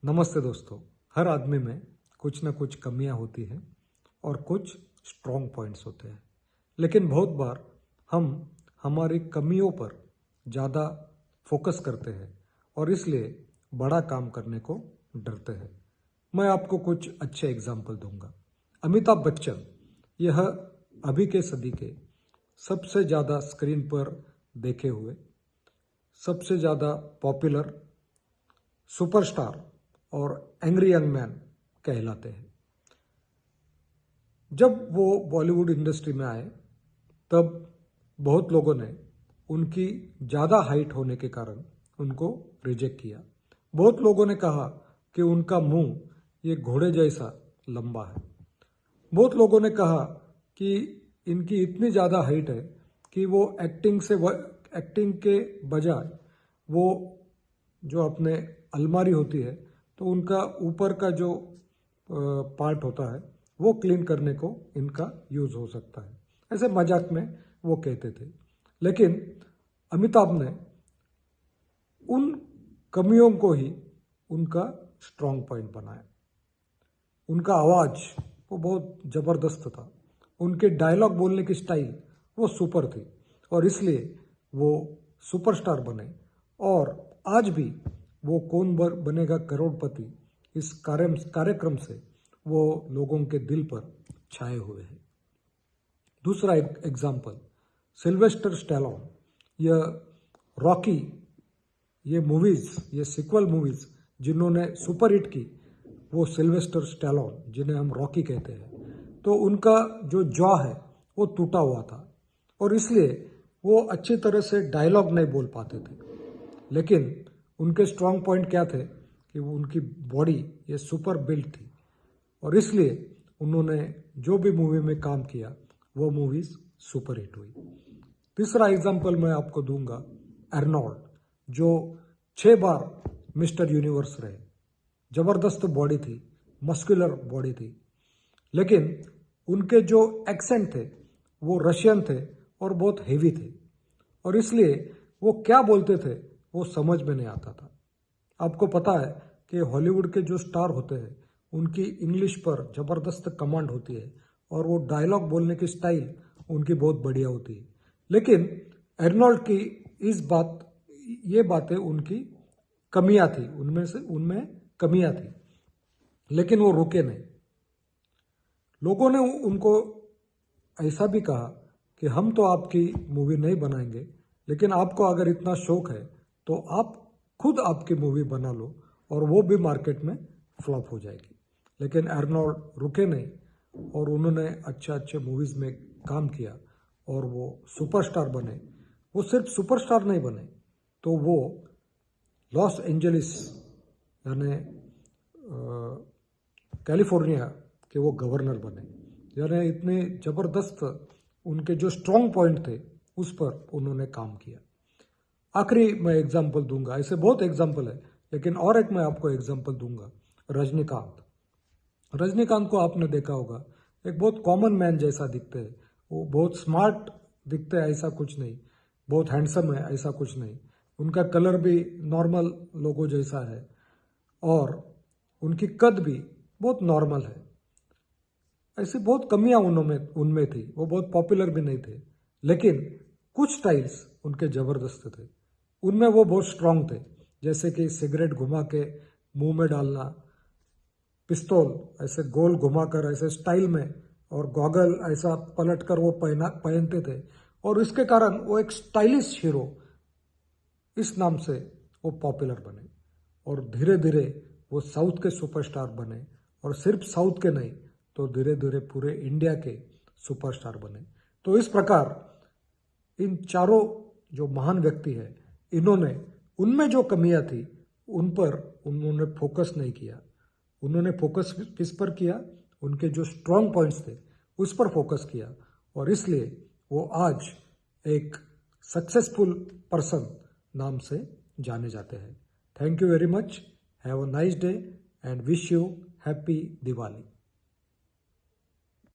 नमस्ते दोस्तों। हर आदमी में कुछ ना कुछ कमियां होती हैं और कुछ स्ट्रॉन्ग पॉइंट्स होते हैं, लेकिन बहुत बार हम हमारी कमियों पर ज़्यादा फोकस करते हैं और इसलिए बड़ा काम करने को डरते हैं। मैं आपको कुछ अच्छे एग्जाम्पल दूंगा। अमिताभ बच्चन यह अभी के सदी के सबसे ज़्यादा स्क्रीन पर देखे हुए, सबसे ज़्यादा पॉपुलर सुपरस्टार और एंग्री यंग मैन कहलाते हैं। जब वो बॉलीवुड इंडस्ट्री में आए तब बहुत लोगों ने उनकी ज़्यादा हाइट होने के कारण उनको रिजेक्ट किया। बहुत लोगों ने कहा कि उनका मुंह ये घोड़े जैसा लंबा है। बहुत लोगों ने कहा कि इनकी इतनी ज़्यादा हाइट है कि वो एक्टिंग के बजाय वो जो अपने अलमारी होती है तो उनका ऊपर का जो पार्ट होता है वो क्लीन करने को इनका यूज़ हो सकता है। ऐसे मजाक में वो कहते थे, लेकिन अमिताभ ने उन कमियों को ही उनका स्ट्रॉन्ग पॉइंट बनाया। उनका आवाज़ वो बहुत ज़बरदस्त था, उनके डायलॉग बोलने की स्टाइल वो सुपर थी और इसलिए वो सुपरस्टार बने। और आज भी वो कौन बनेगा करोड़पति इस कार्यक्रम से वो लोगों के दिल पर छाए हुए हैं। दूसरा एग्जाम्पल, सिल्वेस्टर स्टैलोन। यह रॉकी, ये मूवीज़, ये सीक्वल मूवीज़ जिन्होंने सुपर हिट की, वो सिल्वेस्टर स्टैलोन जिन्हें हम रॉकी कहते हैं, तो उनका जो जॉ है वो टूटा हुआ था और इसलिए वो अच्छी तरह से डायलॉग नहीं बोल पाते थे। लेकिन उनके स्ट्रॉन्ग पॉइंट क्या थे कि वो उनकी बॉडी ये सुपर बिल्ड थी और इसलिए उन्होंने जो भी मूवी में काम किया वो मूवीज़ सुपर हिट हुई। तीसरा एग्जाम्पल मैं आपको दूंगा, अर्नोल्ड, जो 6 बार मिस्टर यूनिवर्स रहे। ज़बरदस्त बॉडी थी, मस्कुलर बॉडी थी, लेकिन उनके जो एक्सेंट थे वो रशियन थे और बहुत हेवी थे और इसलिए वो क्या बोलते थे वो समझ में नहीं आता था। आपको पता है कि हॉलीवुड के जो स्टार होते हैं उनकी इंग्लिश पर ज़बरदस्त कमांड होती है और वो डायलॉग बोलने की स्टाइल उनकी बहुत बढ़िया होती है, लेकिन अर्नोल्ड की ये बातें उनकी कमियां थी, उनमें कमियां थी, लेकिन वो रुके नहीं। लोगों ने उनको ऐसा भी कहा कि हम तो आपकी मूवी नहीं बनाएंगे, लेकिन आपको अगर इतना शौक है तो आप खुद आपकी मूवी बना लो और वो भी मार्केट में फ्लॉप हो जाएगी। लेकिन अर्नोल्ड रुके नहीं और उन्होंने अच्छे मूवीज़ में काम किया और वो सुपरस्टार बने। वो सिर्फ सुपरस्टार नहीं बने, तो वो लॉस एंजलिस यानी कैलिफोर्निया के वो गवर्नर बने। यानी इतने ज़बरदस्त उनके जो स्ट्रॉन्ग पॉइंट थे उस पर उन्होंने काम किया। आखिरी मैं एग्जाम्पल दूंगा, ऐसे बहुत एग्जाम्पल है, लेकिन और एक मैं आपको एग्जाम्पल दूंगा, रजनीकांत। रजनीकांत को आपने देखा होगा, एक बहुत कॉमन मैन जैसा दिखते हैं। वो बहुत स्मार्ट दिखते हैं ऐसा कुछ नहीं, बहुत हैंडसम है ऐसा कुछ नहीं, उनका कलर भी नॉर्मल लोगों जैसा है और उनकी कद भी बहुत नॉर्मल है। ऐसी बहुत कमियां उनमें थी, वो बहुत पॉपुलर भी नहीं थे, लेकिन कुछ स्टाइल्स उनके ज़बरदस्त थे। उनमें वो बहुत स्ट्रांग थे, जैसे कि सिगरेट घुमा के मुंह में डालना, पिस्तौल ऐसे गोल घुमाकर ऐसे स्टाइल में, और गॉगल ऐसा पलट कर वो पहनते थे और इसके कारण वो एक स्टाइलिश हीरो इस नाम से वो पॉपुलर बने और धीरे धीरे वो साउथ के सुपरस्टार बने और सिर्फ साउथ के नहीं तो धीरे धीरे पूरे इंडिया के सुपरस्टार बने। तो इस प्रकार इन चारों जो महान व्यक्ति है, इन्होंने उनमें जो कमियां थी उन पर उन्होंने फोकस नहीं किया। उन्होंने फोकस किस पर किया? उनके जो स्ट्रॉन्ग पॉइंट्स थे उस पर फोकस किया और इसलिए वो आज एक सक्सेसफुल पर्सन नाम से जाने जाते हैं। Thank you very much. Have a nice day and wish you happy Diwali.